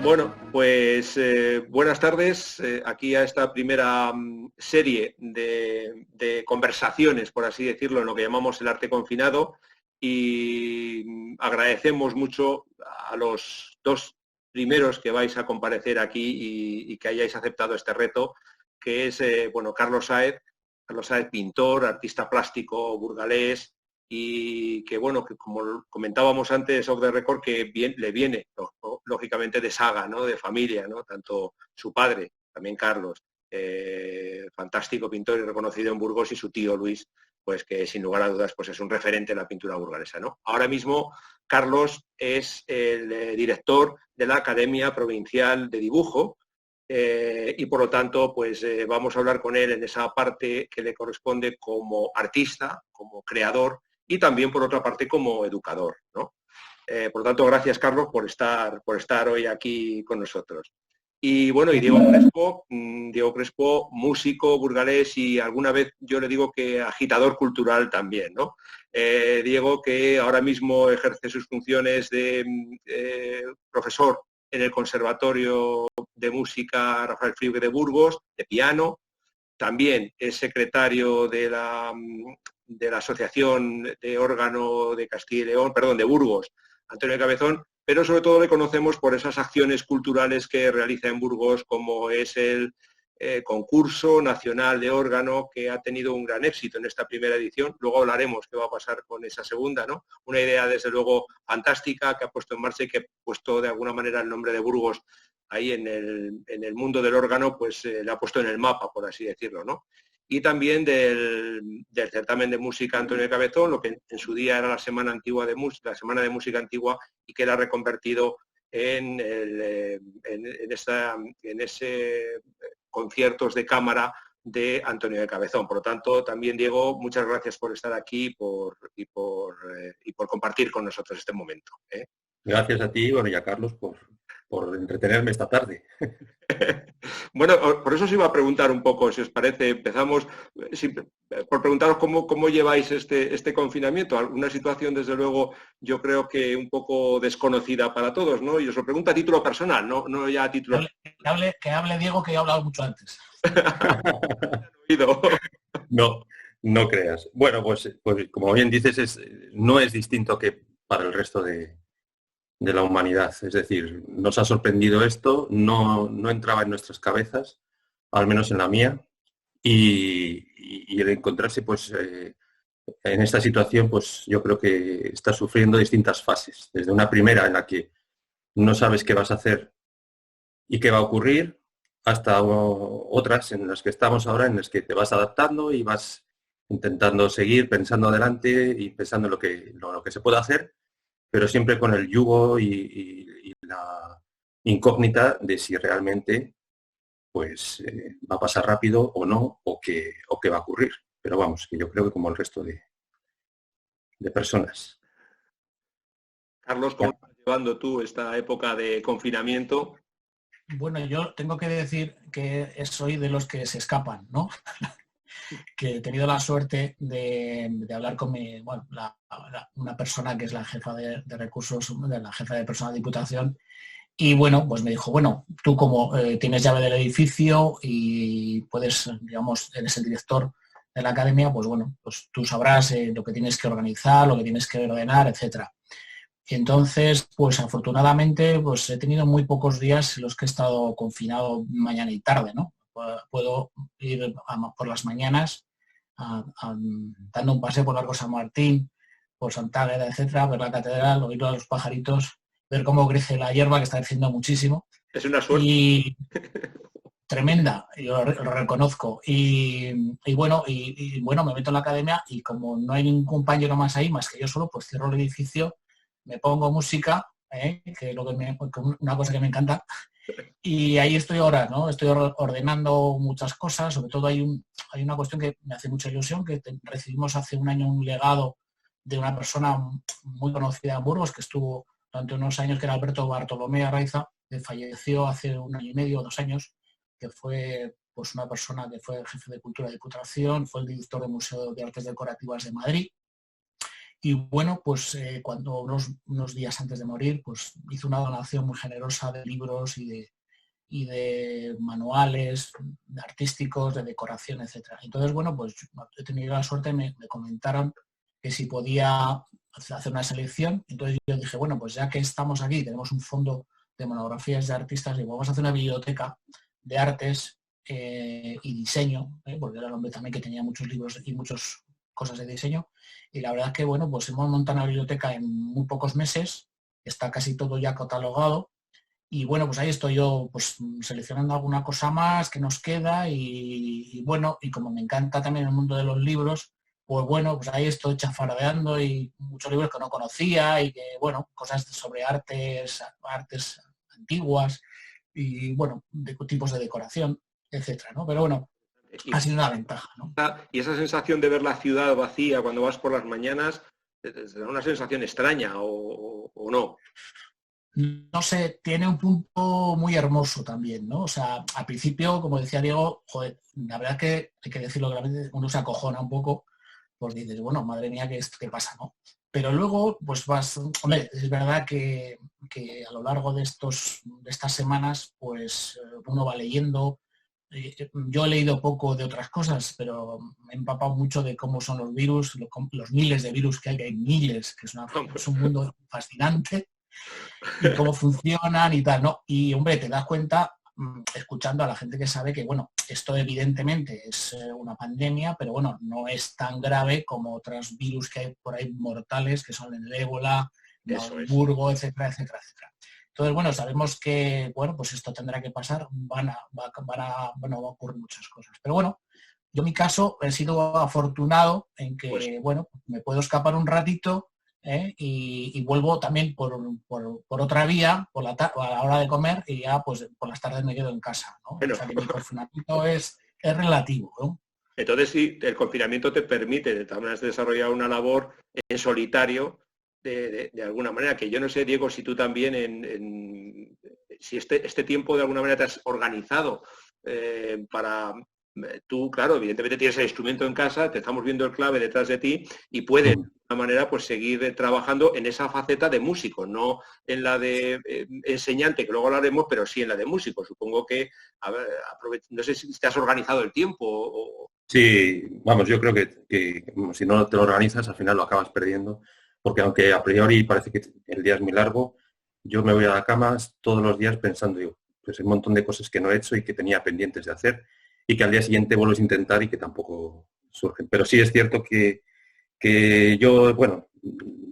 Bueno, pues buenas tardes aquí a esta primera serie de conversaciones, por así decirlo, en lo que llamamos el arte confinado, y agradecemos mucho a los dos primeros que vais a comparecer aquí y que hayáis aceptado este reto, que es Carlos Sáez, pintor, artista plástico burgalés, y que bueno, que como comentábamos antes off the record, que le viene lógicamente de saga, ¿no? De familia, ¿no? Tanto su padre, también Carlos, fantástico pintor y reconocido en Burgos, y su tío Luis, pues que sin lugar a dudas pues es un referente en la pintura burgalesa, ¿no? Ahora mismo Carlos es el director de la Academia Provincial de Dibujo, y por lo tanto pues vamos a hablar con él en esa parte que le corresponde como artista, como creador, y también por otra parte como educador, ¿no? Por lo tanto, gracias Carlos por estar hoy aquí con nosotros. Y bueno, y Diego Crespo, músico burgalés y alguna vez yo le digo que agitador cultural también, ¿no? Diego, que ahora mismo ejerce sus funciones de profesor en el Conservatorio de Música Rafael Fribe de Burgos, de piano. También es secretario de la Asociación de Órgano de Castilla y León, perdón, de Burgos, Antonio Cabezón, pero sobre todo le conocemos por esas acciones culturales que realiza en Burgos, como es el concurso nacional de órgano, que ha tenido un gran éxito en esta primera edición. Luego hablaremos qué va a pasar con esa segunda, ¿no? Una idea desde luego fantástica que ha puesto en marcha y que ha puesto de alguna manera el nombre de Burgos ahí en el mundo del órgano, pues le ha puesto en el mapa, por así decirlo, ¿no? Y también del certamen de música Antonio Cabezón, lo que en su día era la Semana Antigua de Música, la Semana de Música Antigua, y que era reconvertido en ese conciertos de cámara de Antonio de Cabezón. Por lo tanto, también Diego, muchas gracias por estar aquí y por compartir con nosotros este momento. Gracias a ti, bueno, y a Carlos por entretenerme esta tarde. Bueno, por eso os iba a preguntar un poco, si os parece, empezamos por preguntaros cómo lleváis este confinamiento, una situación desde luego yo creo que un poco desconocida para todos, ¿no? Y os lo pregunto a título personal, no ya a título... Que hable Diego, que yo he hablado mucho antes. No creas. Bueno, pues como bien dices, no es distinto que para el resto de la humanidad. Es decir, nos ha sorprendido esto, no entraba en nuestras cabezas, al menos en la mía, y el encontrarse pues en esta situación, pues yo creo que está sufriendo distintas fases. Desde una primera en la que no sabes qué vas a hacer y qué va a ocurrir, hasta otras en las que estamos ahora, en las que te vas adaptando y vas intentando seguir pensando adelante y pensando en lo que se puede hacer, pero siempre con el yugo y la incógnita de si realmente pues va a pasar rápido o no, o qué va a ocurrir. Pero vamos, que yo creo que como el resto de personas. Carlos, ¿cómo estás llevando tú esta época de confinamiento? Bueno, yo tengo que decir que soy de los que se escapan, ¿no? Que he tenido la suerte de hablar con una persona que es la jefa de recursos, la jefa de personal de Diputación, y bueno, pues me dijo, bueno, tú como tienes llave del edificio y puedes, digamos, eres el director de la academia, pues bueno, pues tú sabrás lo que tienes que organizar, lo que tienes que ordenar, etcétera. Y entonces, pues afortunadamente, pues he tenido muy pocos días en los que he estado confinado mañana y tarde, ¿no? Puedo ir por las mañanas dando un paseo por Largo San Martín, por Santa Águeda, etcétera, ver la catedral, oír a los pajaritos, ver cómo crece la hierba, que está creciendo muchísimo. Es una suerte. Y tremenda, yo lo reconozco. Bueno, me meto en la academia y como no hay ningún compañero más ahí, más que yo solo, pues cierro el edificio, me pongo música, que es una cosa que me encanta, y ahí estoy ahora, ¿no? Estoy ordenando muchas cosas, sobre todo hay una cuestión que me hace mucha ilusión, que recibimos hace un año un legado de una persona muy conocida en Burgos, que estuvo durante unos años, que era Alberto Bartolomé Arraiza, que falleció hace un año y medio o 2 años, que fue pues una persona que fue jefe de Cultura de Diputación, fue el director del Museo de Artes Decorativas de Madrid. Y bueno, pues cuando unos días antes de morir, pues hizo una donación muy generosa de libros y de manuales artísticos, de decoración, etcétera. Entonces, bueno, pues he tenido la suerte, me comentaron que si podía hacer una selección. Entonces yo dije, bueno, pues ya que estamos aquí, tenemos un fondo de monografías de artistas, digo, vamos a hacer una biblioteca de artes y diseño, porque era el hombre también que tenía muchos libros y muchas cosas de diseño. Y la verdad es que, bueno, pues hemos montado una biblioteca en muy pocos meses, está casi todo ya catalogado. Y bueno, pues ahí estoy yo pues seleccionando alguna cosa más que nos queda y bueno, y como me encanta también el mundo de los libros, pues bueno, pues ahí estoy chafardeando y muchos libros que no conocía y que, bueno, cosas sobre artes antiguas y bueno, de tipos de decoración, etcétera, ¿no? Pero bueno, ha sido una ventaja, ¿no? Y esa sensación de ver la ciudad vacía cuando vas por las mañanas, ¿es una sensación extraña o no? No sé, tiene un punto muy hermoso también, ¿no? O sea, al principio, como decía Diego, joder, la verdad es que hay que decirlo claramente, uno se acojona un poco, pues dices, bueno, madre mía, ¿qué pasa, no? Pero luego, pues vas, hombre, es verdad que a lo largo de estas semanas, pues uno va leyendo. Yo he leído poco de otras cosas, pero me he empapado mucho de cómo son los virus, los miles de virus que hay miles, que es un mundo fascinante, y cómo funcionan y tal, ¿no? Y, hombre, te das cuenta, escuchando a la gente que sabe que, bueno, esto evidentemente es una pandemia, pero bueno, no es tan grave como otros virus que hay por ahí mortales, que son el ébola, el Marburgo, etcétera, etcétera, etcétera. Entonces, bueno, sabemos que, bueno, pues esto tendrá que pasar, va a ocurrir muchas cosas. Pero bueno, yo en mi caso he sido afortunado en que, pues, bueno, me puedo escapar un ratito, y vuelvo también por otra vía, a la hora de comer, y ya pues por las tardes me quedo en casa, ¿no? Bueno. O sea que mi confinamiento es relativo, ¿no? Entonces sí, el confinamiento te permite de todas maneras desarrollar una labor en solitario, de alguna manera, que yo no sé, Diego, si tú también si este tiempo de alguna manera te has organizado para... Tú, claro, evidentemente tienes el instrumento en casa, te estamos viendo el clave detrás de ti y puedes, de alguna manera, pues seguir trabajando en esa faceta de músico, no en la de enseñante, que luego hablaremos, pero sí en la de músico. Supongo que, no sé si te has organizado el tiempo o... Sí, vamos, yo creo que si no te lo organizas, al final lo acabas perdiendo, porque aunque a priori parece que el día es muy largo, yo me voy a la cama todos los días pensando, digo, pues hay un montón de cosas que no he hecho y que tenía pendientes de hacer, y que al día siguiente vuelves a intentar y que tampoco surgen. Pero sí es cierto que yo, bueno,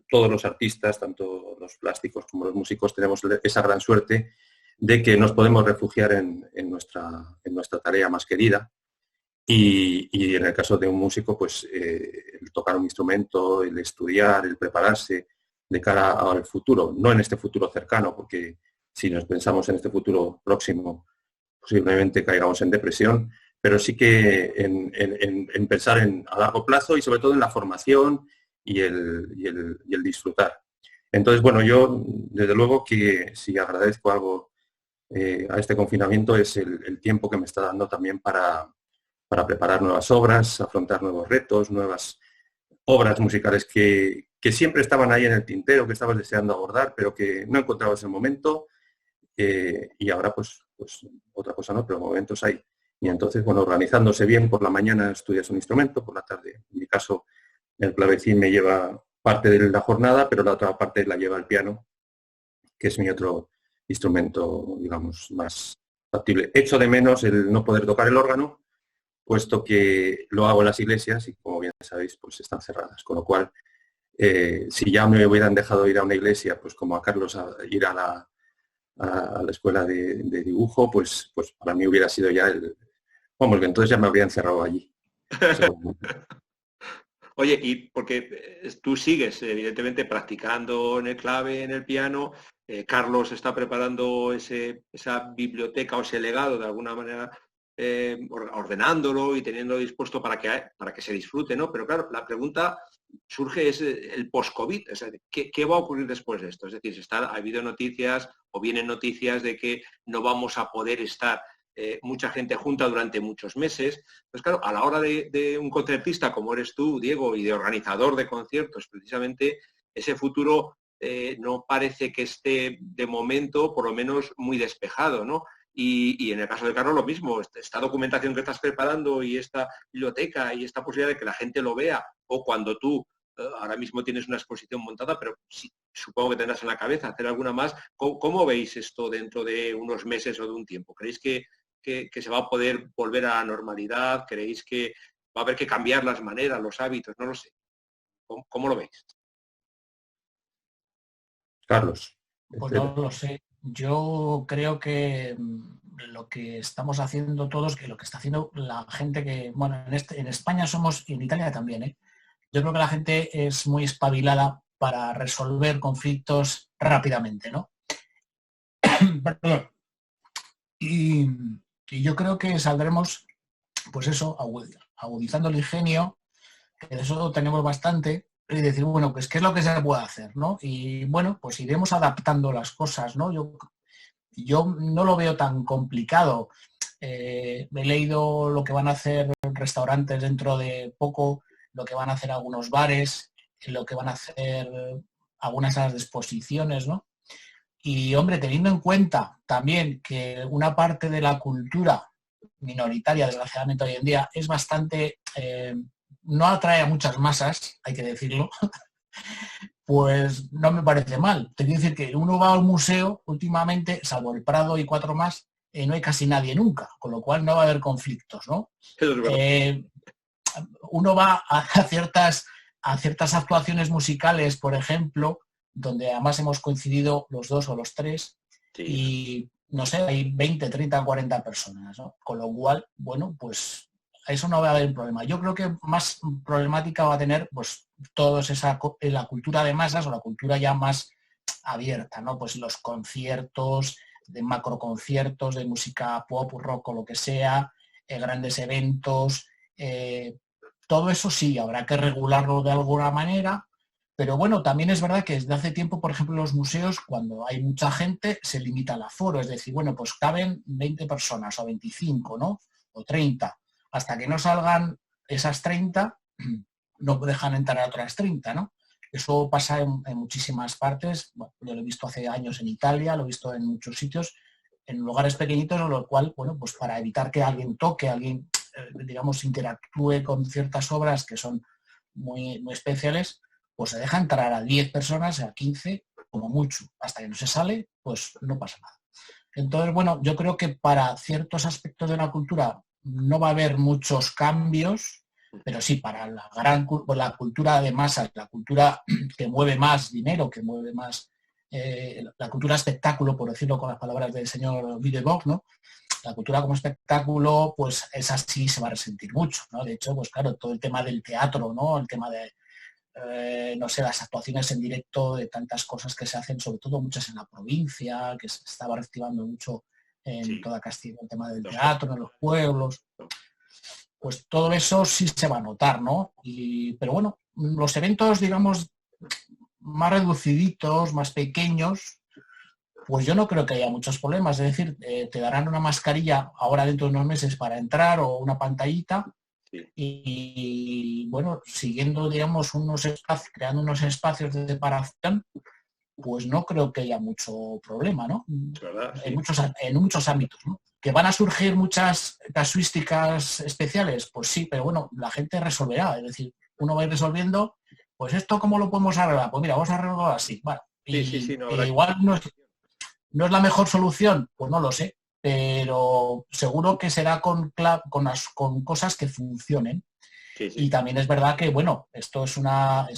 todos los artistas, tanto los plásticos como los músicos, tenemos esa gran suerte de que nos podemos refugiar en nuestra tarea más querida. Y en el caso de un músico, pues el tocar un instrumento, el estudiar, el prepararse de cara al futuro, no en este futuro cercano, porque si nos pensamos en este futuro próximo, posiblemente caigamos en depresión, pero sí que en pensar a largo plazo y sobre todo en la formación y el disfrutar. Entonces, bueno, yo desde luego que si agradezco algo a este confinamiento es el tiempo que me está dando también para preparar nuevas obras, afrontar nuevos retos, nuevas obras musicales que siempre estaban ahí en el tintero, que estabas deseando abordar, pero que no encontrabas el momento. Y ahora pues otra cosa no, pero momentos hay. Y entonces, bueno, organizándose bien, por la mañana estudias un instrumento, por la tarde, en mi caso, el clavecín me lleva parte de la jornada, pero la otra parte la lleva el piano, que es mi otro instrumento, digamos, más factible. Echo de menos el no poder tocar el órgano, puesto que lo hago en las iglesias y, como bien sabéis, pues están cerradas. Con lo cual, si ya me hubieran dejado ir a una iglesia, pues como a Carlos, a ir a a la escuela de dibujo, pues para mí hubiera sido ya vamos, que entonces ya me habría encerrado allí. Oye, y porque tú sigues, evidentemente, practicando en el clave, en el piano, Carlos está preparando esa biblioteca o ese legado, de alguna manera, ordenándolo y teniéndolo dispuesto para que se disfrute, ¿no? Pero claro, la pregunta surge es el post-COVID, o sea, ¿qué va a ocurrir después de esto? Es decir, ha habido noticias o vienen noticias de que no vamos a poder estar mucha gente junta durante muchos meses. Pues claro, a la hora de un concertista como eres tú, Diego, y de organizador de conciertos, precisamente ese futuro no parece que esté de momento, por lo menos, muy despejado, ¿no? Y en el caso de Carlos lo mismo, esta documentación que estás preparando y esta biblioteca y esta posibilidad de que la gente lo vea, o cuando tú ahora mismo tienes una exposición montada, pero sí, supongo que tendrás en la cabeza hacer alguna más. ¿Cómo veis esto dentro de unos meses o de un tiempo? ¿Creéis que se va a poder volver a la normalidad? ¿Creéis que va a haber que cambiar las maneras, los hábitos? No lo sé. ¿Cómo lo veis? Carlos. Pues no lo sé. Yo creo que lo que estamos haciendo todos, que lo que está haciendo la gente que, bueno, en España somos, y en Italia también, ¿eh? Yo creo que la gente es muy espabilada para resolver conflictos rápidamente, ¿no? Perdón. Y yo creo que saldremos, pues eso, agudizando el ingenio, que de eso tenemos bastante, y decir, bueno, pues qué es lo que se puede hacer, ¿no? Y bueno, pues iremos adaptando las cosas, ¿no? Yo no lo veo tan complicado. He leído lo que van a hacer restaurantes dentro de poco, lo que van a hacer algunos bares, lo que van a hacer algunas salas de exposiciones, ¿no? Y, hombre, teniendo en cuenta también que una parte de la cultura minoritaria, desgraciadamente hoy en día, es bastante... no atrae a muchas masas, hay que decirlo, pues no me parece mal. Te quiero decir que uno va al museo últimamente, salvo el Prado y 4 más, no hay casi nadie nunca, con lo cual no va a haber conflictos, ¿no? Uno va a ciertas actuaciones musicales, por ejemplo, donde además hemos coincidido los dos o los tres, sí. Y no sé, hay 20, 30, 40 personas, ¿no? Con lo cual, bueno, pues eso no va a haber un problema. Yo creo que más problemática va a tener pues todos la cultura de masas o la cultura ya más abierta, ¿no? Pues los conciertos, de macroconciertos, de música pop, rock o lo que sea, grandes eventos, todo eso sí, habrá que regularlo de alguna manera, pero bueno, también es verdad que desde hace tiempo, por ejemplo, en los museos, cuando hay mucha gente, se limita el aforo, es decir, bueno, pues caben 20 personas o 25, ¿no? O 30. Hasta que no salgan esas 30, no dejan entrar a otras 30, ¿no? Eso pasa en muchísimas partes. Bueno, yo lo he visto hace años en Italia, lo he visto en muchos sitios, en lugares pequeñitos, en lo cual, bueno, pues para evitar que alguien toque, alguien, digamos, interactúe con ciertas obras que son muy, muy especiales, pues se deja entrar a 10 personas, a 15, como mucho. Hasta que no se sale, pues no pasa nada. Entonces, bueno, yo creo que para ciertos aspectos de la cultura no va a haber muchos cambios, pero sí para la cultura de masas, la cultura que mueve más dinero, que mueve más, la cultura espectáculo, por decirlo con las palabras del señor Videbog, ¿no? La cultura como espectáculo, pues esa sí se va a resentir mucho, ¿no? De hecho, pues claro, todo el tema del teatro, ¿no? El tema de, no sé, las actuaciones en directo, de tantas cosas que se hacen, sobre todo muchas en la provincia, que se estaba reactivando mucho en toda Castilla, el tema del teatro, en los pueblos, pues todo eso sí se va a notar, ¿no? Pero bueno, los eventos, digamos, más reduciditos, más pequeños, pues yo no creo que haya muchos problemas, es decir, te darán una mascarilla ahora dentro de unos meses para entrar o una pantallita, y bueno, siguiendo, digamos, creando unos espacios de separación, pues no creo que haya mucho problema, ¿no? ¿Verdad? Sí. En muchos ámbitos, ¿no? ¿Que van a surgir muchas casuísticas especiales? Pues sí, pero bueno, la gente resolverá, es decir, uno va a ir resolviendo, pues esto ¿cómo lo podemos arreglar? Pues mira, vamos a arreglarlo así, bueno, igual no es la mejor solución, pues no lo sé, pero seguro que será con cosas que funcionen. Sí. Y también es verdad que, bueno, esto es una,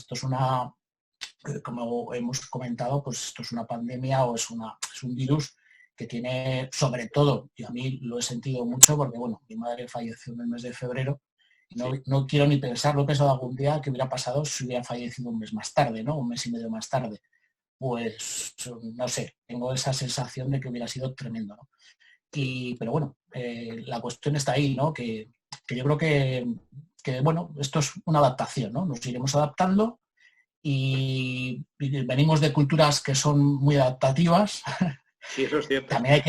como hemos comentado, pues esto es una pandemia o es un virus que tiene, sobre todo, y a mí lo he sentido mucho porque, bueno, mi madre falleció en el mes de febrero, y no quiero ni pensar, lo he pensado algún día que hubiera pasado si hubiera fallecido un mes más tarde, ¿no? Un mes y medio más tarde. Pues, no sé, tengo esa sensación de que hubiera sido tremendo, ¿no? Pero bueno, la cuestión está ahí, ¿no? Que yo creo que, bueno, esto es una adaptación, ¿no? Nos iremos adaptando y venimos de culturas que son muy adaptativas. Sí, eso es cierto. También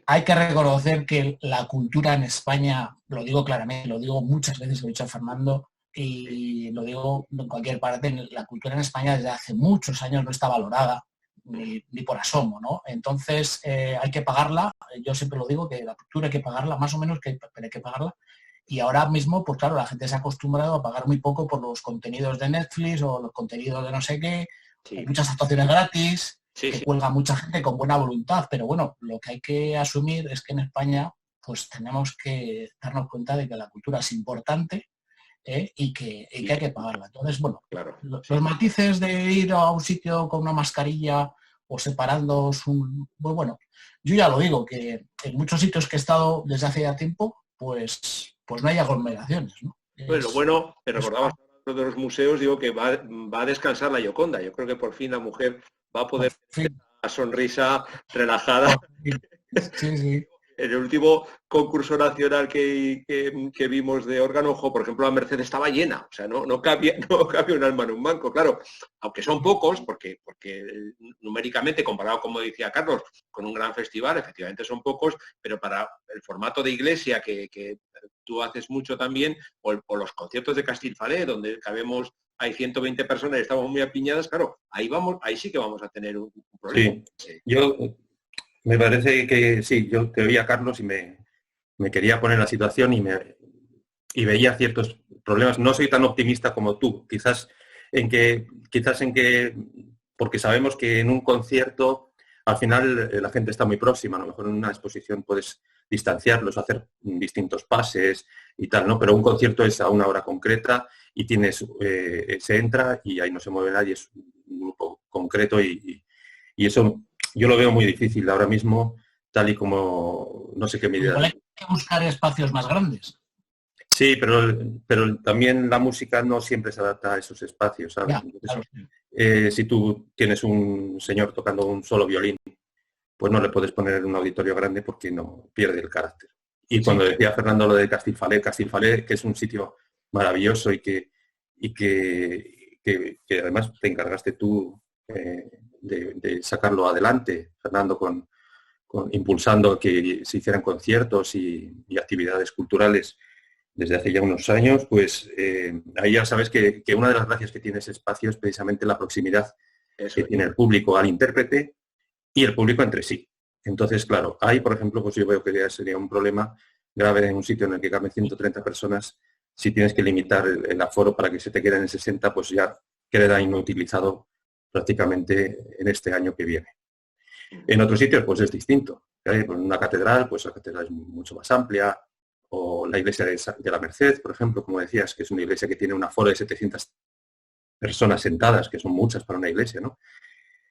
hay que reconocer que la cultura en España, lo digo claramente, lo digo muchas veces, lo he dicho a Fernando, y lo digo en cualquier parte, la cultura en España desde hace muchos años no está valorada, ni por asomo, ¿no? Entonces hay que pagarla, yo siempre lo digo, que la cultura hay que pagarla, más o menos pero hay que pagarla, y ahora mismo, pues claro, la gente se ha acostumbrado a pagar muy poco por los contenidos de Netflix o los contenidos de no sé qué, Sí. muchas actuaciones gratis, Sí, que sí. cuelga mucha gente con buena voluntad, pero bueno, lo que hay que asumir es que en España pues tenemos que darnos cuenta de que la cultura es importante, y que hay que pagarla. Entonces, bueno, Claro, los matices de ir a un sitio con una mascarilla o separándoos pues bueno, yo ya lo digo, que en muchos sitios que he estado desde hace ya tiempo, pues no hay aglomeraciones, ¿no? Pues lo bueno, que recordabas de los museos, digo que va a descansar la Gioconda. Yo creo que por fin la mujer va a poder tener una sonrisa relajada. Sí, sí. En el último concurso nacional que vimos de órgano, por ejemplo, la Merced estaba llena, o sea, no cabía un alma en un banco, claro, aunque son pocos, porque numéricamente, comparado, como decía Carlos, con un gran festival, efectivamente son pocos, pero para el formato de iglesia que tú haces mucho también, o los conciertos de Castilfalé, donde cabemos, hay 120 personas y estamos muy apiñadas, claro, ahí sí que vamos a tener un problema. Sí, yo me parece que sí, yo te oía, Carlos, y me quería poner la situación y veía ciertos problemas. No soy tan optimista como tú, quizás en que, porque sabemos que en un concierto al final la gente está muy próxima, a lo mejor en una exposición puedes distanciarlos, hacer distintos pases y tal, ¿no? Pero un concierto es a una hora concreta y se entra y ahí no se mueve nadie, es un grupo concreto y eso yo lo veo muy difícil ahora mismo, tal y como no sé qué medidas. Igual hay que buscar espacios más grandes. Sí, pero también la música no siempre se adapta a esos espacios, ¿sabes? Ya, claro. Si tú tienes un señor tocando un solo violín, pues no le puedes poner en un auditorio grande porque no pierde el carácter. Y cuando decía Fernando lo de Castilfalé, que es un sitio maravilloso y que además te encargaste tú de sacarlo adelante, Fernando, impulsando que se hicieran conciertos y actividades culturales desde hace ya unos años, pues ahí ya sabes que una de las gracias que tiene ese espacio es precisamente la proximidad que tiene el público al intérprete y el público entre sí. Entonces, claro, ahí, por ejemplo, pues yo veo que ya sería un problema grave en un sitio en el que caben 130 personas. Si tienes que limitar el aforo para que se te queden en 60, pues ya queda inutilizado prácticamente en este año que viene. En otros sitios, pues es distinto. En una catedral, pues la catedral es mucho más amplia, o la iglesia de la Merced, por ejemplo, como decías, que es una iglesia que tiene un aforo de 700 personas sentadas, que son muchas para una iglesia, ¿no?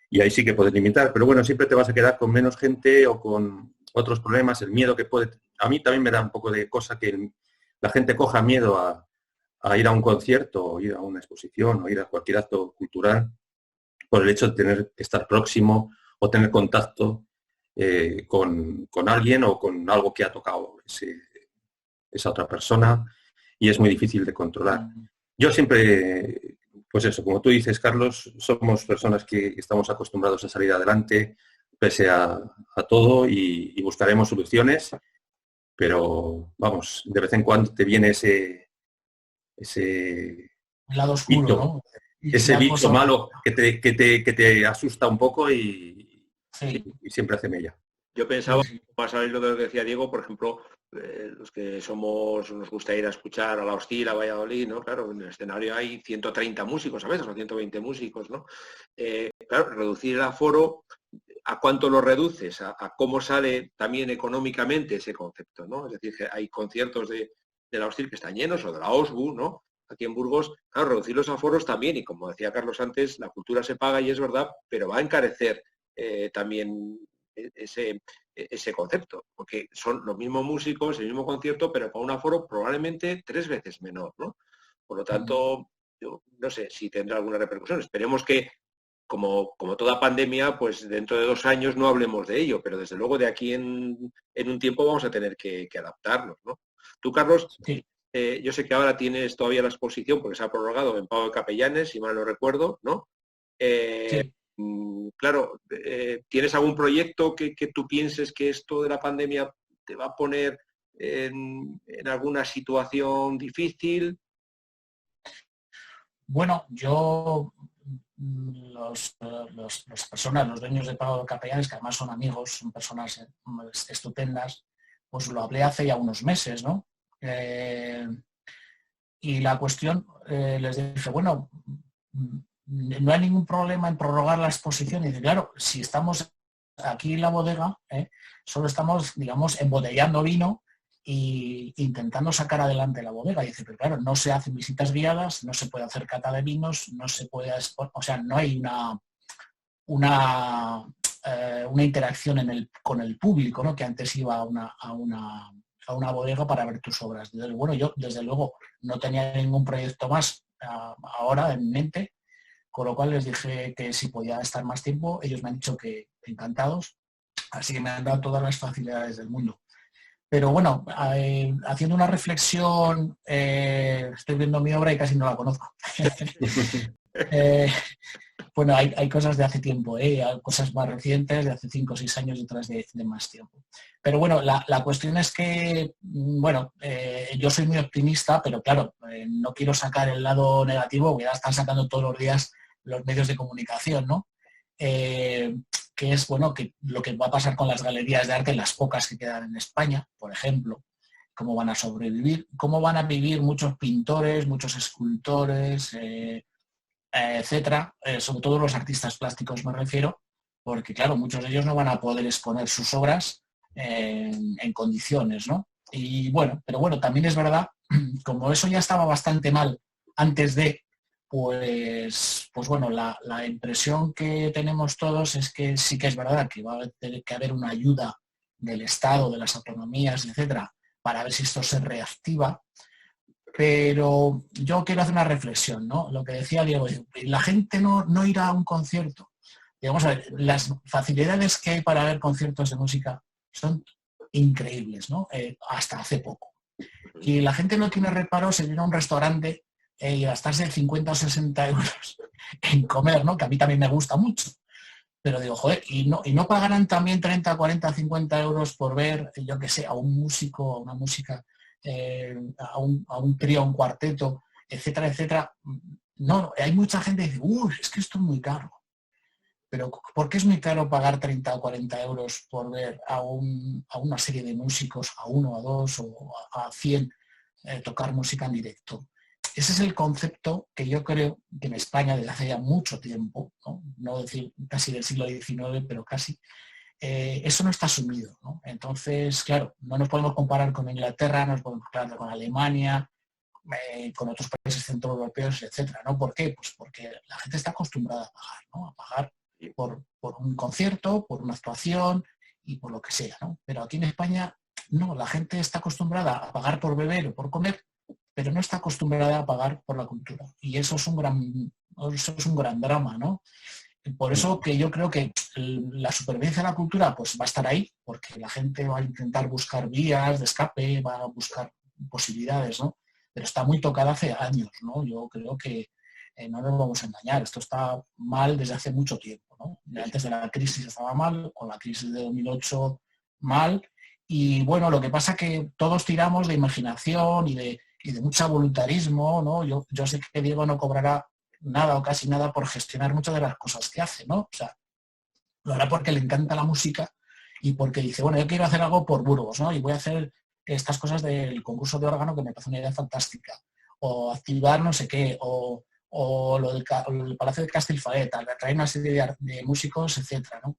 Y ahí sí que puedes limitar, pero bueno, siempre te vas a quedar con menos gente o con otros problemas, el miedo que puede... A mí también me da un poco de cosa que la gente coja miedo a ir a un concierto, o ir a una exposición, o ir a cualquier acto cultural, por el hecho de tener que estar próximo o tener contacto con alguien o con algo que ha tocado esa otra persona, y es muy difícil de controlar. Yo siempre, pues eso, como tú dices, Carlos, somos personas que estamos acostumbrados a salir adelante pese a todo y buscaremos soluciones, pero vamos, de vez en cuando te viene ese lado oscuro, bicho, ¿no? ese bicho malo que te asusta un poco y siempre hace mella. Yo pensaba, más a lo de lo que decía Diego, por ejemplo, los que nos gusta ir a escuchar a La Hostil, a Valladolid, ¿no? Claro, en el escenario hay 130 músicos a veces, o 120 músicos, ¿no? Claro, reducir el aforo, ¿a cuánto lo reduces? A cómo sale también económicamente ese concepto, ¿no? Es decir, que hay conciertos de La Hostil que están llenos, o de la OSBU, ¿no? Aquí en Burgos, claro, reducir los aforos también, y como decía Carlos antes, la cultura se paga y es verdad, pero va a encarecer también ese concepto, porque son los mismos músicos, el mismo concierto, pero con un aforo probablemente 3 veces menor, ¿no? Por lo tanto, yo no sé si tendrá alguna repercusión. Esperemos que, como toda pandemia, pues dentro de 2 años no hablemos de ello, pero desde luego de aquí en un tiempo vamos a tener que adaptarnos, ¿no? Tú, Carlos, Sí. Yo sé que ahora tienes todavía la exposición porque se ha prorrogado en Pago de Capellanes, si mal no recuerdo, ¿no? Sí. Claro, ¿tienes algún proyecto que tú pienses que esto de la pandemia te va a poner en alguna situación difícil? Bueno, yo, las personas, los dueños de Pago de Capellanes, que además son amigos, son personas estupendas, pues lo hablé hace ya unos meses, ¿no? Y la cuestión, les dije, bueno, no hay ningún problema en prorrogar la exposición. Y dice, claro, si estamos aquí en la bodega, solo estamos, digamos, embotellando vino e intentando sacar adelante la bodega. Y dice, pero claro, no se hacen visitas guiadas, no se puede hacer cata de vinos, no se puede, o sea, no hay una interacción con el público, ¿no? Que antes iba a una bodega para ver tus obras. Entonces, bueno, yo desde luego no tenía ningún proyecto más ahora en mente, con lo cual les dije que si podía estar más tiempo. Ellos me han dicho que encantados, así que me han dado todas las facilidades del mundo. Pero bueno, haciendo una reflexión, estoy viendo mi obra y casi no la conozco. Bueno, hay cosas de hace tiempo, hay cosas más recientes, de hace 5 o 6 años, y otras de más tiempo. Pero bueno, la cuestión es que, bueno, yo soy muy optimista, pero claro, no quiero sacar el lado negativo, porque ya están sacando todos los días los medios de comunicación, ¿no? Que es, bueno, que lo que va a pasar con las galerías de arte, las pocas que quedan en España, por ejemplo, cómo van a sobrevivir, cómo van a vivir muchos pintores, muchos escultores, etcétera, sobre todo los artistas plásticos me refiero, porque claro, muchos de ellos no van a poder exponer sus obras en condiciones, ¿no? Y bueno, pero bueno, también es verdad, como eso ya estaba bastante mal antes de, pues bueno, la impresión que tenemos todos es que sí que es verdad que va a tener que haber una ayuda del Estado, de las autonomías, etcétera, para ver si esto se reactiva. Pero yo quiero hacer una reflexión, ¿no? Lo que decía Diego, la gente no irá a un concierto. Vamos a ver, las facilidades que hay para ver conciertos de música son increíbles, ¿no? Hasta hace poco. Y la gente no tiene reparos en ir a un restaurante y gastarse 50 o 60 euros en comer, ¿no? Que a mí también me gusta mucho. Pero digo, joder, y no pagarán también 30, 40, 50 euros por ver, yo qué sé, a un músico, a una música, a un trío, a un cuarteto, etcétera, etcétera. No, hay mucha gente que dice, es que esto es muy caro. Pero ¿por qué es muy caro pagar 30 o 40 euros por ver a una serie de músicos, a uno, a dos o a 100 tocar música en directo? Ese es el concepto que yo creo que en España desde hace ya mucho tiempo, no decir casi del siglo XIX, pero casi, eso no está asumido, ¿no? Entonces, claro, no nos podemos comparar con Inglaterra, no nos podemos comparar con Alemania, con otros países centroeuropeos, etcétera, ¿no? ¿Por qué? Pues porque la gente está acostumbrada a pagar, ¿no? A pagar por un concierto, por una actuación y por lo que sea, ¿no? Pero aquí en España, no, la gente está acostumbrada a pagar por beber o por comer, pero no está acostumbrada a pagar por la cultura. Y eso es un gran drama, ¿no? Por eso que yo creo que la supervivencia de la cultura pues va a estar ahí, porque la gente va a intentar buscar vías de escape, va a buscar posibilidades, ¿no? Pero está muy tocada hace años, ¿no? Yo creo que no nos vamos a engañar, esto está mal desde hace mucho tiempo, ¿no? Antes de la crisis estaba mal, con la crisis de 2008 mal, y bueno, lo que pasa es que todos tiramos de imaginación y de mucho voluntarismo, ¿no? Yo sé que Diego no cobrará nada o casi nada por gestionar muchas de las cosas que hace, ¿no? O sea, lo hará porque le encanta la música y porque dice, bueno, yo quiero hacer algo por Burgos, ¿no? Y voy a hacer estas cosas del concurso de órgano que me parece una idea fantástica, o activar no sé qué, o lo del Palacio de Castellfaet, traer una serie de músicos, etcétera, ¿no?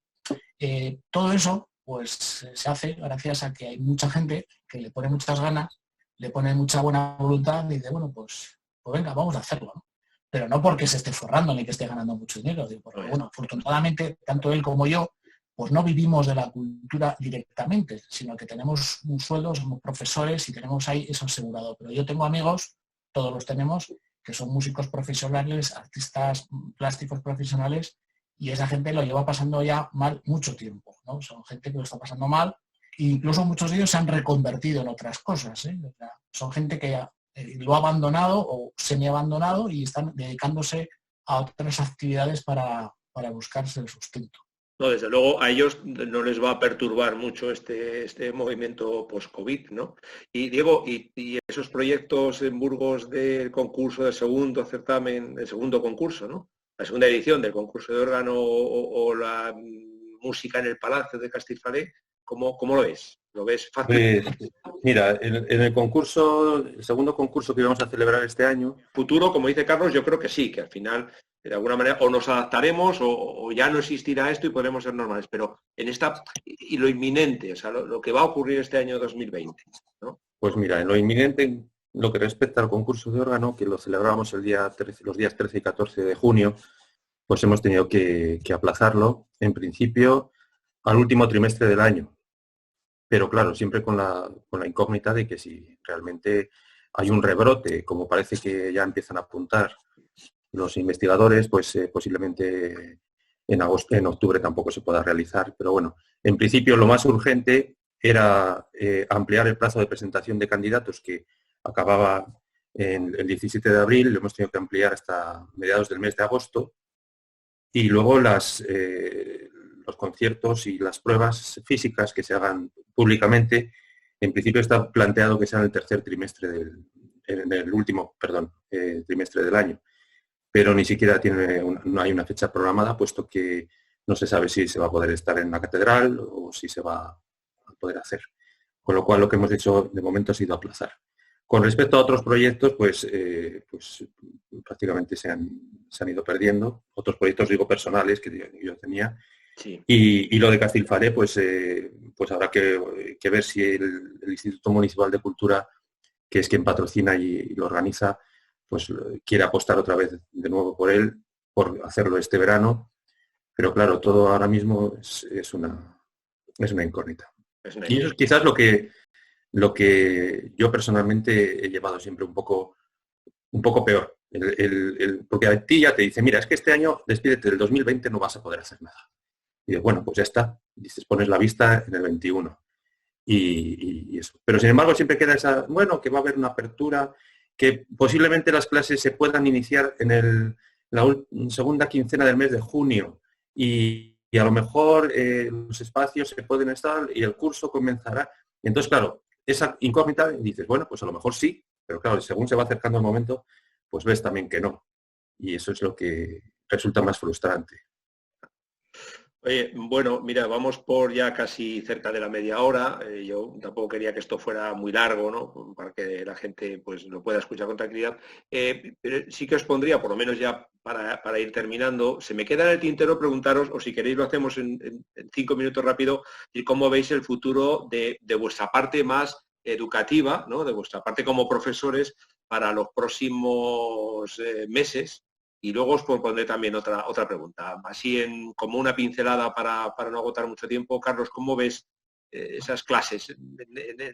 Todo eso, pues, se hace gracias a que hay mucha gente que le pone muchas ganas, le pone mucha buena voluntad y dice, bueno, pues venga, vamos a hacerlo, ¿no? Pero no porque se esté forrando ni que esté ganando mucho dinero, porque, bueno, afortunadamente, tanto él como yo pues no vivimos de la cultura directamente, sino que tenemos un sueldo, somos profesores y tenemos ahí eso asegurado. Pero yo tengo amigos, todos los tenemos, que son músicos profesionales, artistas plásticos profesionales, y esa gente lo lleva pasando ya mal mucho tiempo, ¿no? Son gente que lo está pasando mal, e incluso muchos de ellos se han reconvertido en otras cosas, ¿eh? O sea, son gente que ya lo ha abandonado o semi-abandonado y están dedicándose a otras actividades para buscarse el sustento. No, desde luego a ellos no les va a perturbar mucho este movimiento post-COVID, ¿no? Y Diego, y esos proyectos en Burgos del concurso del segundo certamen, el segundo concurso, ¿no? La segunda edición del concurso de órgano o la música en el Palacio de Castiglione, ¿cómo lo ves? ¿Lo ves fácil? Pues, mira, en el concurso, el segundo concurso que vamos a celebrar este año. Futuro, como dice Carlos, yo creo que sí, que al final, de alguna manera, o nos adaptaremos o ya no existirá esto y podremos ser normales. Pero en esta, y lo inminente, o sea, lo que va a ocurrir este año 2020, ¿no? Pues mira, en lo inminente, en lo que respecta al concurso de órgano, que lo celebramos los días 13 y 14 de junio, pues hemos tenido que aplazarlo, en principio, al último trimestre del año. Pero claro, siempre con la incógnita de que si realmente hay un rebrote, como parece que ya empiezan a apuntar los investigadores, pues posiblemente en octubre tampoco se pueda realizar. Pero bueno, en principio lo más urgente era ampliar el plazo de presentación de candidatos, que acababa el 17 de abril, lo hemos tenido que ampliar hasta mediados del mes de agosto. Y luego los conciertos y las pruebas físicas que se hagan públicamente, en principio está planteado que sea en el tercer trimestre trimestre del año. Pero ni siquiera no hay una fecha programada, puesto que no se sabe si se va a poder estar en la catedral o si se va a poder hacer. Con lo cual lo que hemos hecho de momento ha sido aplazar. Con respecto a otros proyectos, pues prácticamente se han ido perdiendo. Otros proyectos, digo, personales que yo tenía. Sí. Y lo de Castiglione, pues habrá que ver si el Instituto Municipal de Cultura, que es quien patrocina y lo organiza, pues quiere apostar otra vez de nuevo por él, por hacerlo este verano. Pero claro, todo ahora mismo es una incógnita. Y eso es quizás lo que yo personalmente he llevado siempre un poco peor. Porque a ti ya te dice, mira, es que este año, despídete, del 2020 no vas a poder hacer nada. Y dices, bueno, pues ya está. Dices, pones la vista en el 21. Y eso. Pero sin embargo siempre queda que va a haber una apertura, que posiblemente las clases se puedan iniciar en la segunda quincena del mes de junio. Y a lo mejor los espacios se pueden estar y el curso comenzará. Y entonces, claro, esa incógnita, dices, bueno, pues a lo mejor sí, pero claro, según se va acercando el momento, pues ves también que no. Y eso es lo que resulta más frustrante. Oye, bueno, mira, vamos por ya casi cerca de la media hora. Yo tampoco quería que esto fuera muy largo, ¿no? Para que la gente pues lo pueda escuchar con tranquilidad. Pero sí que os pondría, por lo menos ya para ir terminando, se me queda en el tintero preguntaros, o si queréis lo hacemos en 5 minutos rápido, y cómo veis el futuro de vuestra parte más educativa, ¿no? De vuestra parte como profesores para los próximos meses. Y luego os pondré también otra pregunta. Así como una pincelada para no agotar mucho tiempo. Carlos, ¿cómo ves esas clases en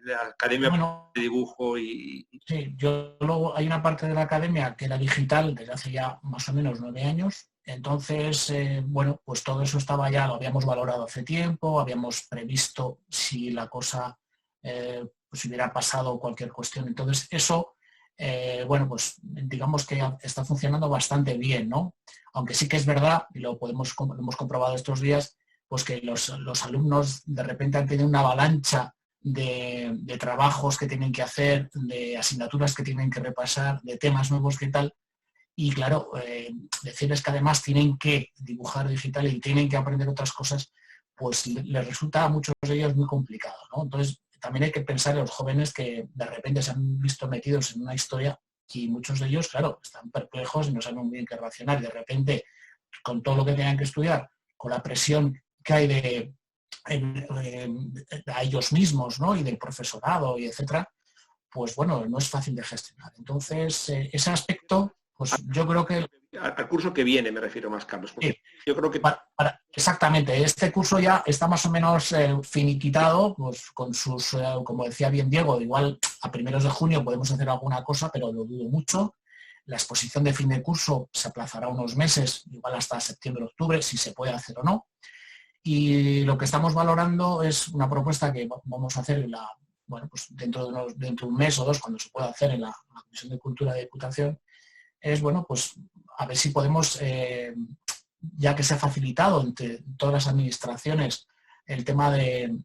la Academia de Dibujo? Sí, hay una parte de la Academia que era digital desde hace ya más o menos 9 años. Entonces, pues todo eso estaba ya, lo habíamos valorado hace tiempo, habíamos previsto si la cosa, pues hubiera pasado cualquier cuestión. Entonces, eso... pues digamos que está funcionando bastante bien, ¿no? Aunque sí que es verdad, y lo hemos comprobado estos días, pues que los alumnos de repente han tenido una avalancha de trabajos que tienen que hacer, de asignaturas que tienen que repasar, de temas nuevos que tal, y claro, decirles que además tienen que dibujar digital y tienen que aprender otras cosas, pues les resulta a muchos de ellos muy complicado, ¿no? Entonces, también hay que pensar en los jóvenes que de repente se han visto metidos en una historia y muchos de ellos, claro, están perplejos y no saben muy bien qué reaccionar. Y de repente, con todo lo que tenían que estudiar, con la presión que hay a ellos mismos, ¿no? Y del profesorado y etcétera, pues bueno, no es fácil de gestionar. Entonces, ese aspecto, Pues yo creo que... Al curso que viene me refiero más, Carlos, porque yo creo que... Exactamente, este curso ya está más o menos finiquitado, pues con sus, como decía bien Diego, igual a primeros de junio podemos hacer alguna cosa, pero lo dudo mucho. La exposición de fin de curso se aplazará unos meses, igual hasta septiembre-octubre, si se puede hacer o no. Y lo que estamos valorando es una propuesta que vamos a hacer pues dentro de un mes o dos, cuando se pueda hacer en la Comisión de Cultura de Diputación, es, bueno, pues a ver si podemos, ya que se ha facilitado entre todas las administraciones el tema de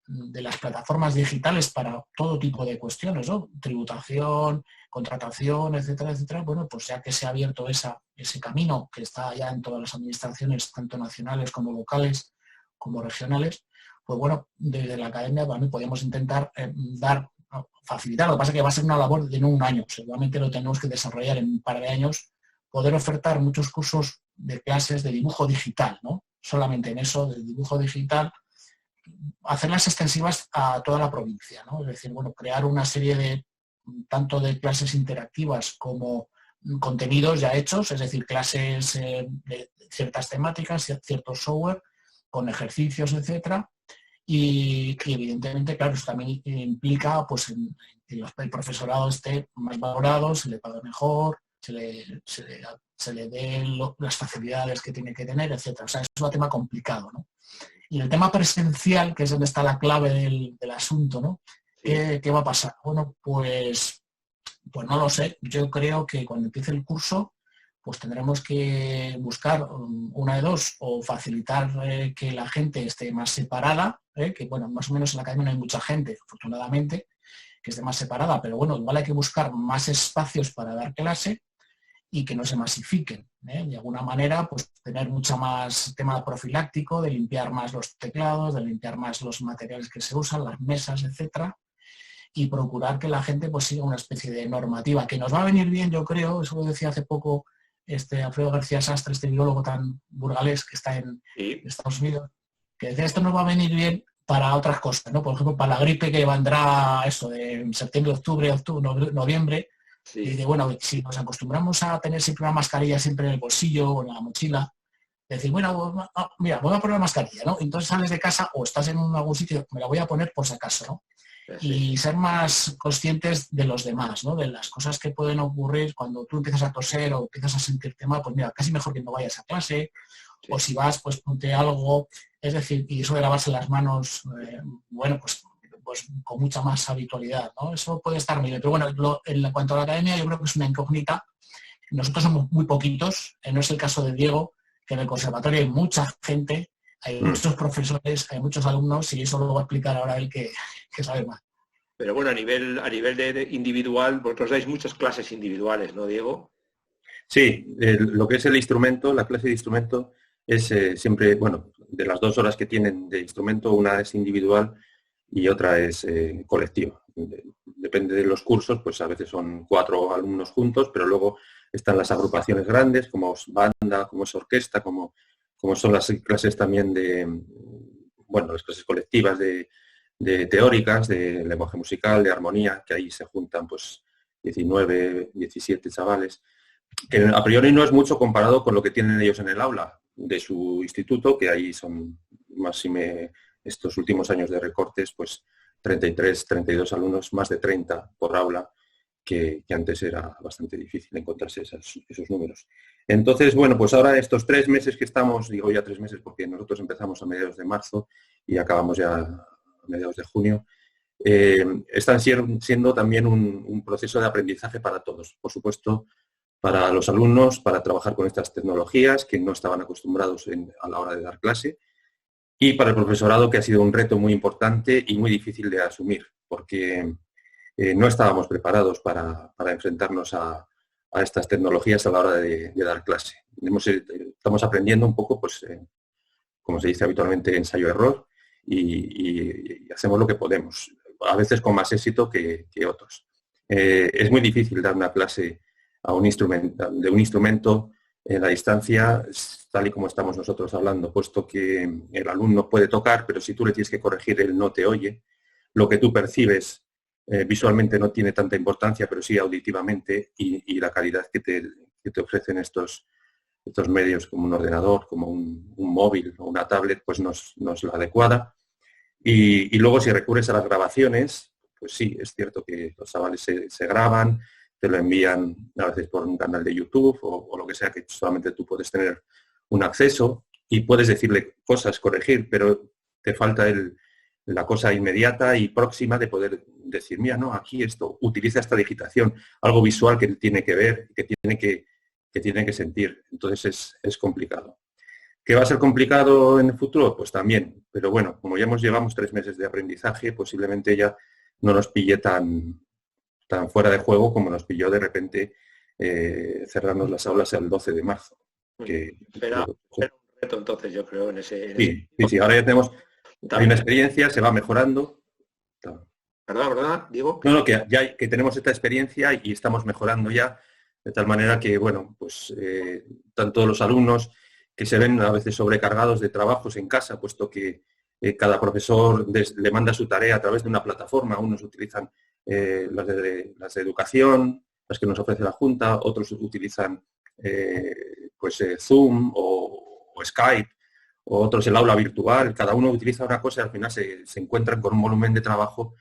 las plataformas digitales para todo tipo de cuestiones, ¿no? Tributación, contratación, etcétera, etcétera. Bueno, pues ya que se ha abierto ese camino que está ya en todas las administraciones, tanto nacionales como locales, como regionales, pues bueno, desde la academia también podemos intentar facilitar. Lo que pasa es que va a ser una labor de no un año, seguramente lo tenemos que desarrollar en un par de años, poder ofertar muchos cursos de clases de dibujo digital, ¿no? Solamente en eso, de dibujo digital, hacerlas extensivas a toda la provincia, ¿no? Es decir, bueno, crear una serie tanto de clases interactivas como contenidos ya hechos, es decir, clases de ciertas temáticas, ciertos software, con ejercicios, etcétera. Y evidentemente, claro, eso también implica pues, que el profesorado esté más valorado, se le pague mejor, se le den las facilidades que tiene que tener, etcétera. O sea, es un tema complicado, ¿no? Y el tema presencial, que es donde está la clave del asunto, ¿no? ¿Qué va a pasar? Bueno, pues no lo sé. Yo creo que cuando empiece el curso, pues tendremos que buscar una de dos, o facilitar que la gente esté más separada, que bueno, más o menos en la academia no hay mucha gente, afortunadamente, que esté más separada, pero bueno, igual hay que buscar más espacios para dar clase y que no se masifiquen. De alguna manera, pues tener mucho más tema profiláctico, de limpiar más los teclados, de limpiar más los materiales que se usan, las mesas, etcétera, y procurar que la gente pues siga una especie de normativa, que nos va a venir bien, yo creo, eso lo decía hace poco Alfredo García Sastre, este biólogo tan burgalés que está en Estados Unidos, que decía, esto nos va a venir bien para otras cosas, ¿no? Por ejemplo, para la gripe que vendrá eso de septiembre, octubre, noviembre. Sí. Y de, bueno, si nos acostumbramos a tener siempre una mascarilla siempre en el bolsillo o en la mochila, decir, bueno, mira, voy a poner la mascarilla, ¿no? Entonces sales de casa o estás en algún sitio, me la voy a poner por si acaso, ¿no? Sí. Y ser más conscientes de los demás, ¿no? De las cosas que pueden ocurrir cuando tú empiezas a toser o empiezas a sentirte mal, pues mira, casi mejor que no vayas a clase, sí. O si vas, pues ponte algo, es decir, y eso de lavarse las manos, bueno, pues con mucha más habitualidad, ¿no? Eso puede estar muy bien, pero bueno, en cuanto a la academia, yo creo que es una incógnita. Nosotros somos muy poquitos, no es el caso de Diego, que en el conservatorio hay mucha gente, hay muchos profesores, hay muchos alumnos, y eso lo va a explicar ahora él que sabe más. Pero bueno, a nivel de individual, vosotros dais muchas clases individuales, ¿no, Diego? Sí, lo que es el instrumento, la clase de instrumento, es siempre, bueno, de las 2 horas que tienen de instrumento, una es individual y otra es colectiva. Depende de los cursos, pues a veces son 4 alumnos juntos, pero luego están las agrupaciones grandes, como es banda, como es orquesta, como son las clases también bueno, las clases colectivas de teóricas, de lenguaje musical, de armonía, que ahí se juntan pues 19, 17 chavales, que a priori no es mucho comparado con lo que tienen ellos en el aula de su instituto, que ahí son máxime estos últimos años de recortes, pues 33, 32 alumnos, más de 30 por aula, que antes era bastante difícil encontrarse esos números. Entonces, bueno, pues ahora estos 3 meses que estamos, digo ya 3 meses porque nosotros empezamos a mediados de marzo y acabamos ya a mediados de junio, están siendo también un proceso de aprendizaje para todos. Por supuesto, para los alumnos, para trabajar con estas tecnologías que no estaban acostumbrados a la hora de dar clase, y para el profesorado, que ha sido un reto muy importante y muy difícil de asumir, porque no estábamos preparados para enfrentarnos a estas tecnologías a la hora de dar clase. Estamos aprendiendo un poco, pues, como se dice habitualmente, ensayo-error, y hacemos lo que podemos, a veces con más éxito que otros. Es muy difícil dar una clase de un instrumento en la distancia, tal y como estamos nosotros hablando, puesto que el alumno puede tocar, pero si tú le tienes que corregir, él no te oye. Lo que tú percibes visualmente no tiene tanta importancia, pero sí auditivamente, y la calidad que te ofrecen estos medios, como un ordenador, como un móvil o una tablet, pues no es la adecuada. Y luego, si recurres a las grabaciones, pues sí, es cierto que los chavales se graban, te lo envían a veces por un canal de YouTube o lo que sea, que solamente tú puedes tener un acceso y puedes decirle cosas, corregir, pero te falta la cosa inmediata y próxima de poder decir, mira, no, aquí esto, utiliza esta digitación, algo visual que tiene que ver, que tiene que sentir. Entonces es complicado. ¿Qué va a ser complicado en el futuro? Pues también. Pero bueno, como ya llevamos 3 meses de aprendizaje, posiblemente ya no nos pille tan fuera de juego como nos pilló de repente cerrarnos las aulas el 12 de marzo. Era un reto entonces, yo creo, en ese... Sí, ahora ya tenemos... Hay una experiencia, se va mejorando. ¿Verdad, Diego? No, que tenemos esta experiencia y estamos mejorando ya, de tal manera que, bueno, pues tanto los alumnos que se ven a veces sobrecargados de trabajos en casa, puesto que cada profesor le manda su tarea a través de una plataforma. Unos utilizan las de educación, las que nos ofrece la Junta, otros utilizan Zoom o Skype, o otros el aula virtual. Cada uno utiliza una cosa y al final se encuentran con un volumen de trabajo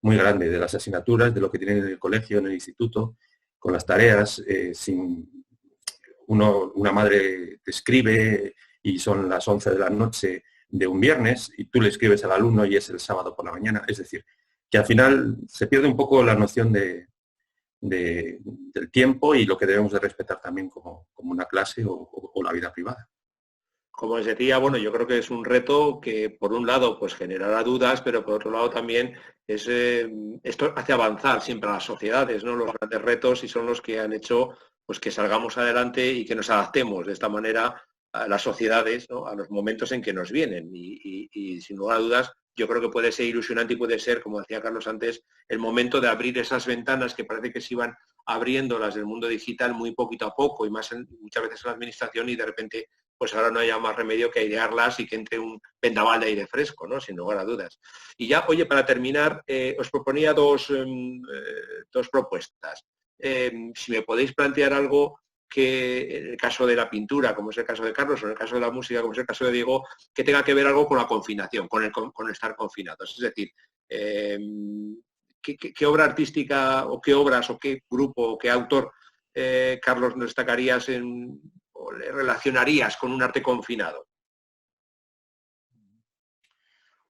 muy grande, de las asignaturas, de lo que tienen en el colegio, en el instituto, con las tareas, una madre te escribe y son las 11 de la noche de un viernes y tú le escribes al alumno y es el sábado por la mañana. Es decir, que al final se pierde un poco la noción del tiempo y lo que debemos de respetar también como una clase o la vida privada. Como os decía, bueno, yo creo que es un reto que por un lado pues generará dudas, pero por otro lado también esto hace avanzar siempre a las sociedades, ¿no? Los grandes retos y son los que han hecho pues que salgamos adelante y que nos adaptemos de esta manera a las sociedades, ¿no? A los momentos en que nos vienen. Y sin lugar a dudas, yo creo que puede ser ilusionante y puede ser, como decía Carlos antes, el momento de abrir esas ventanas que parece que se iban abriendo las del mundo digital muy poquito a poco y muchas veces en la administración y de repente pues ahora no haya más remedio que airearlas y que entre un vendaval de aire fresco, ¿no? Sin lugar a dudas. Y ya, oye, para terminar, os proponía dos propuestas. Si me podéis plantear algo que en el caso de la pintura, como es el caso de Carlos, o en el caso de la música, como es el caso de Diego, que tenga que ver algo con la confinación, con estar confinados. Es decir, ¿qué obra artística o qué obras o qué grupo o qué autor, Carlos, nos destacarías o le relacionarías con un arte confinado?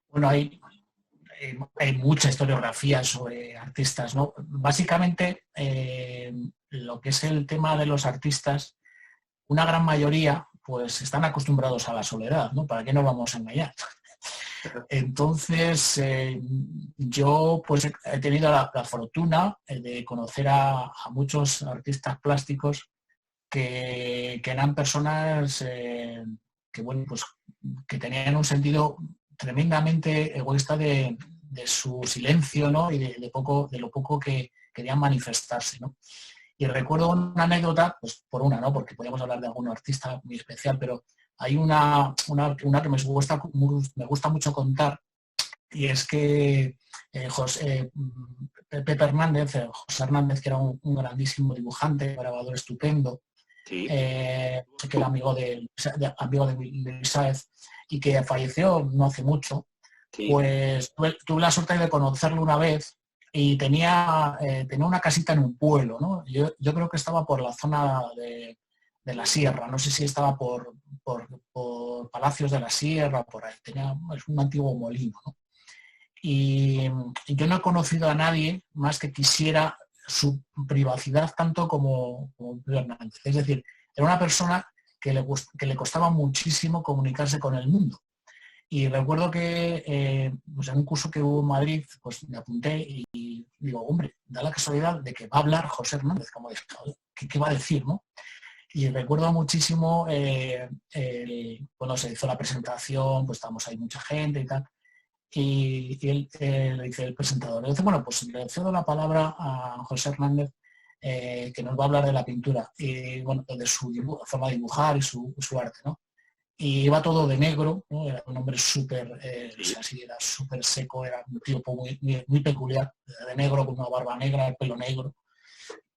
Bueno, hay mucha historiografía sobre artistas, ¿no? Básicamente, lo que es el tema de los artistas, una gran mayoría pues están acostumbrados a la soledad, ¿no? ¿Para qué nos vamos a engañar? Entonces, yo pues he tenido la fortuna de conocer a muchos artistas plásticos que eran personas que tenían un sentido tremendamente egoísta de su silencio, ¿no? Y de lo poco que querían manifestarse, ¿no? Y recuerdo una anécdota, pues por una, ¿no? Porque podríamos hablar de algún artista muy especial, pero hay una que me gusta mucho contar, y es que Pepe Hernández, José Hernández, que era un grandísimo dibujante, grabador estupendo, sí. Que era amigo de Luis Sáez y que falleció no hace mucho, sí. Pues tuve la suerte de conocerlo una vez y tenía una casita en un pueblo, ¿no? Yo creo que estaba por la zona de la Sierra, no sé si estaba por Palacios de la Sierra, por ahí, es un antiguo molino, ¿no? Y yo no he conocido a nadie más que quisiera su privacidad tanto como Hernández. Es decir, era una persona que le costaba muchísimo comunicarse con el mundo. Y recuerdo que pues en un curso que hubo en Madrid, pues me apunté y digo, hombre, da la casualidad de que va a hablar José Hernández, como dije, ¿qué va a decir, no? Y recuerdo muchísimo, cuando se hizo la presentación, pues estábamos ahí mucha gente y tal, y él le dice el presentador, le dice, bueno, pues le cedo la palabra a José Hernández, que nos va a hablar de la pintura, y bueno, de su forma de dibujar y su arte, ¿no? y iba todo de negro, ¿no? Era un hombre súper, o sea, sí, era súper seco, era un tipo muy peculiar, de negro, con una barba negra, el pelo negro,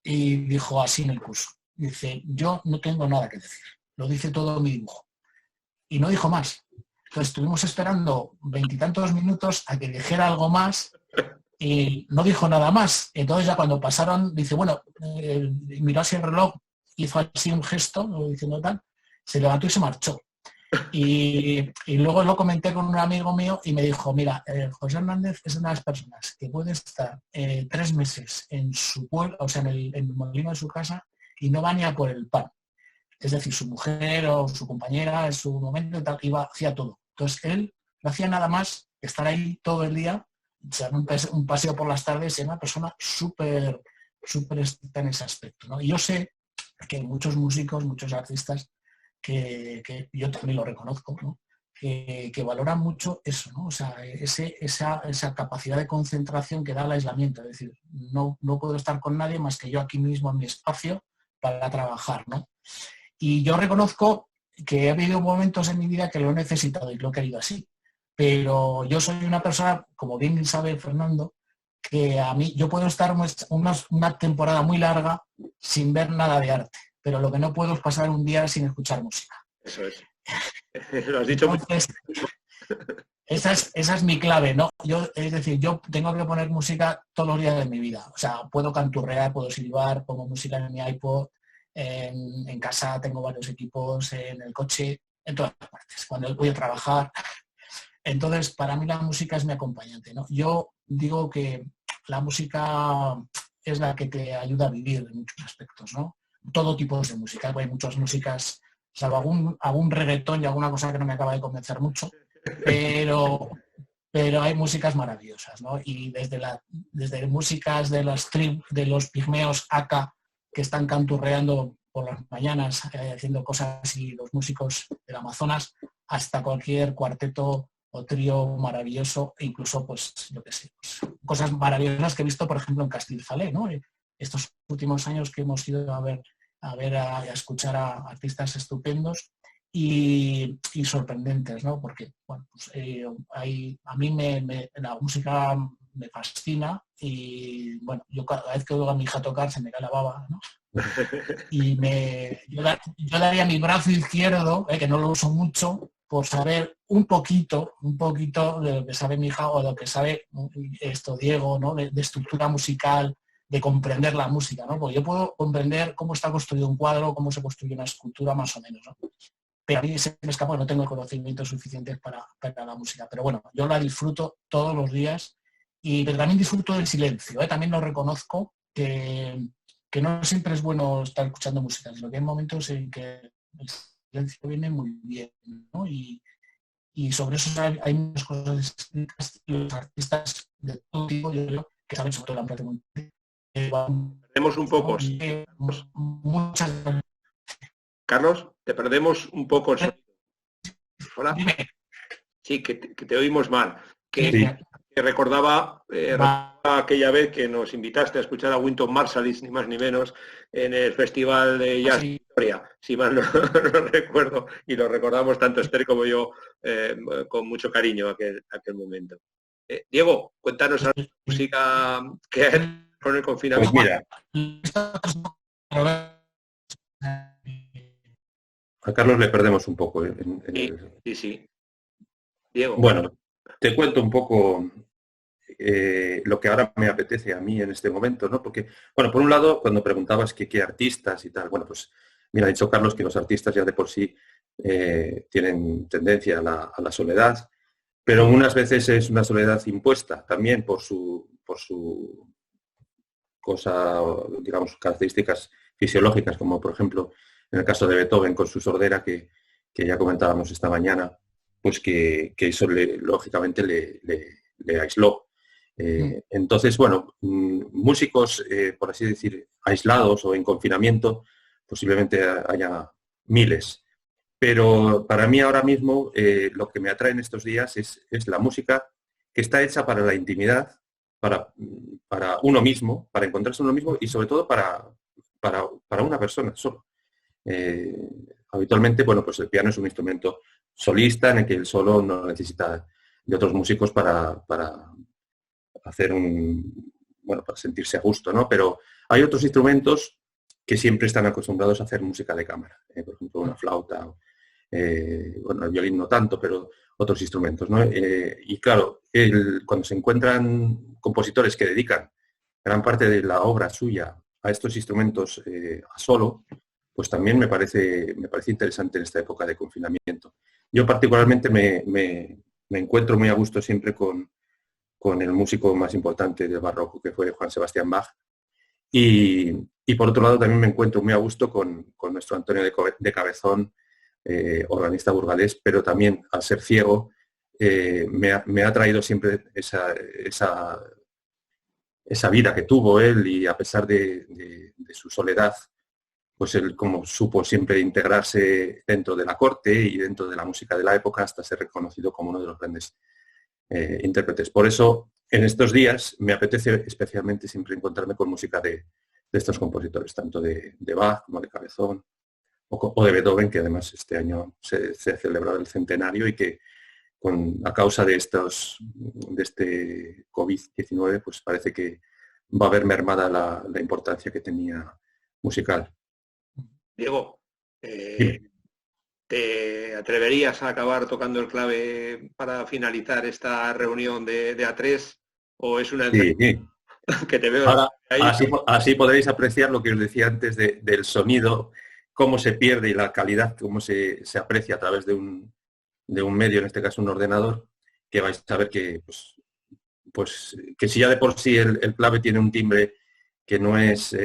y dijo así en el curso, dice, yo no tengo nada que decir, lo dice todo mi dibujo. Y no dijo más. Entonces estuvimos esperando 20 y tantos minutos a que dijera algo más y no dijo nada más. Entonces ya cuando pasaron, dice, bueno, miró así el reloj, hizo así un gesto, diciendo tal, se levantó y se marchó. Y luego lo comenté con un amigo mío y me dijo, mira, José Hernández es una de las personas que puede estar 3 meses en su pueblo, o sea, en el molino de su casa, y no va ni a por el pan. Es decir, su mujer o su compañera en su momento hacía todo. Entonces él no hacía nada más que estar ahí todo el día, echar un paseo por las tardes, y era una persona súper estricta en ese aspecto, ¿no? Y yo sé que hay muchos músicos, muchos artistas, que yo también lo reconozco, ¿no? Que valoran mucho eso, ¿no? O sea, esa capacidad de concentración que da el aislamiento. Es decir, no puedo estar con nadie más que yo aquí mismo en mi espacio para trabajar, ¿no? Y yo reconozco que ha habido momentos en mi vida que lo he necesitado y lo he querido así. Pero yo soy una persona, como bien sabe Fernando, que a mí yo puedo estar una temporada muy larga sin ver nada de arte, pero lo que no puedo es pasar un día sin escuchar música. Eso es. Lo has dicho. Entonces, esa es mi clave, ¿no? Es decir, yo tengo que poner música todos los días de mi vida. O sea, puedo canturrear, puedo silbar, pongo música en mi iPod, en casa tengo varios equipos, en el coche, en todas partes, cuando voy a trabajar. Entonces, para mí la música es mi acompañante, ¿no? Yo digo que la música es la que te ayuda a vivir en muchos aspectos, ¿no? Todo tipo de música. Hay muchas músicas, salvo algún reggaetón y alguna cosa que no me acaba de convencer mucho, pero hay músicas maravillosas, ¿no? Y desde músicas de los pigmeos Aka, que están canturreando por las mañanas, haciendo cosas, y los músicos del Amazonas, hasta cualquier cuarteto o trío maravilloso, e incluso, pues, yo qué sé, pues, cosas maravillosas que he visto, por ejemplo, en Castilfalé, ¿no? Estos últimos años que hemos ido a escuchar a artistas estupendos y sorprendentes, ¿no? Porque, bueno, pues, a mí la música me fascina y, bueno, yo cada vez que oigo a mi hija tocar se me cae la baba, ¿no? Y yo daría mi brazo izquierdo, que no lo uso mucho, por saber un poquito de lo que sabe mi hija o de lo que sabe Diego, ¿no? De estructura musical, de comprender la música, ¿no? Porque yo puedo comprender cómo está construido un cuadro, cómo se construye una escultura, más o menos, ¿no? Pero a mí se me escapa, no tengo conocimientos suficientes para la música. Pero bueno, yo la disfruto todos los días, pero también disfruto del silencio, ¿eh? También lo reconozco, que no siempre es bueno estar escuchando música, sino que hay momentos en que el silencio viene muy bien, ¿no? Y sobre eso hay muchas cosas escritas, y los artistas de todo tipo, yo creo, que saben sobre todo la parte muy Perdemos un poco. Muchas gracias. Carlos, te perdemos un poco el sonido. Hola. Sí, que te oímos mal. Que recordaba aquella vez que nos invitaste a escuchar a Wynton Marsalis, ni más ni menos, en el Festival de Jazz Victoria, si mal no recuerdo, y lo recordamos tanto Esther como yo con mucho cariño aquel momento. Diego, cuéntanos la música que hay con el confinamiento. Pues mira, a Carlos le perdemos un poco. Sí. Diego. Bueno, te cuento un poco lo que ahora me apetece a mí en este momento, ¿no? Porque, bueno, por un lado, cuando preguntabas qué artistas y tal, bueno, pues mira, ha dicho Carlos que los artistas ya de por sí tienen tendencia a la soledad, pero unas veces es una soledad impuesta también por su cosa, digamos, características fisiológicas, como por ejemplo en el caso de Beethoven con su sordera, que ya comentábamos esta mañana, pues que eso lógicamente le aisló. Entonces, bueno, músicos, por así decir, aislados o en confinamiento, posiblemente haya miles. Pero para mí ahora mismo lo que me atrae en estos días es la música que está hecha para la intimidad, para uno mismo, para encontrarse uno mismo y sobre todo para una persona solo. Habitualmente, bueno, pues el piano es un instrumento solista en el que él solo no necesita de otros músicos para hacer para sentirse a gusto, ¿no? Pero hay otros instrumentos que siempre están acostumbrados a hacer música de cámara, por ejemplo, una flauta, el violín no tanto, pero otros instrumentos, ¿no? Y claro, cuando se encuentran compositores que dedican gran parte de la obra suya a estos instrumentos a solo, pues también me parece interesante en esta época de confinamiento. Yo particularmente me encuentro muy a gusto siempre con el músico más importante del barroco, que fue Juan Sebastián Bach. Y por otro lado también me encuentro muy a gusto con nuestro Antonio de Cabezón, organista burgalés, pero también al ser ciego me ha traído siempre esa vida que tuvo él, y a pesar de su soledad, pues él como supo siempre integrarse dentro de la corte y dentro de la música de la época hasta ser reconocido como uno de los grandes intérpretes. Por eso, en estos días me apetece especialmente siempre encontrarme con música de estos compositores, tanto de Bach como de Cabezón o de Beethoven, que además este año se celebraba el centenario, y que a causa de este COVID-19, pues parece que va a haber mermada la importancia que tenía musical. Diego, ¿te atreverías a acabar tocando el clave para finalizar esta reunión de A3? ¿O es una sí. Que te veo ahora, ahí? así podréis apreciar lo que os decía antes del sonido, cómo se pierde y la calidad, cómo se aprecia a través de un medio, en este caso un ordenador, que vais a ver que, pues que si ya de por sí el clave tiene un timbre que no es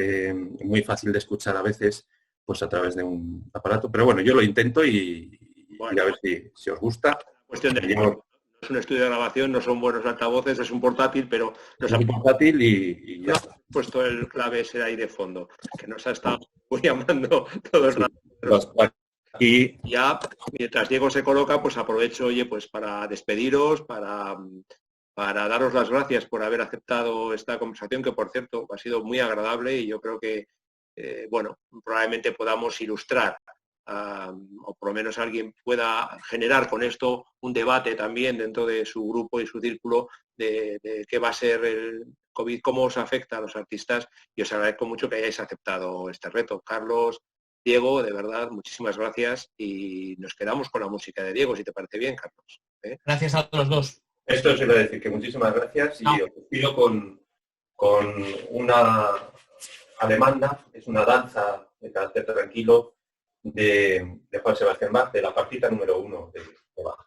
muy fácil de escuchar a veces, pues a través de un aparato. Pero bueno, yo lo intento y a ver si os gusta. Cuestión de no es un estudio de grabación, no son buenos altavoces, es un portátil, pero nos ha portátil y ya está. Puesto el clave ese ahí de fondo, que nos ha estado llamando todo el rato. Y ya, mientras Diego se coloca, pues aprovecho, pues para despediros, para daros las gracias por haber aceptado esta conversación, que por cierto ha sido muy agradable, y yo creo que probablemente podamos ilustrar o por lo menos alguien pueda generar con esto un debate también dentro de su grupo y su círculo de qué va a ser el COVID, cómo os afecta a los artistas, y os agradezco mucho que hayáis aceptado este reto. Carlos, Diego, de verdad, muchísimas gracias, y nos quedamos con la música de Diego, si te parece bien, Carlos. Gracias a los dos. Esto os iba a decir que muchísimas gracias, y os pido con una alemanda, es una danza de carácter tranquilo de Juan Sebastián Bach, de la partita número 1 de Bach.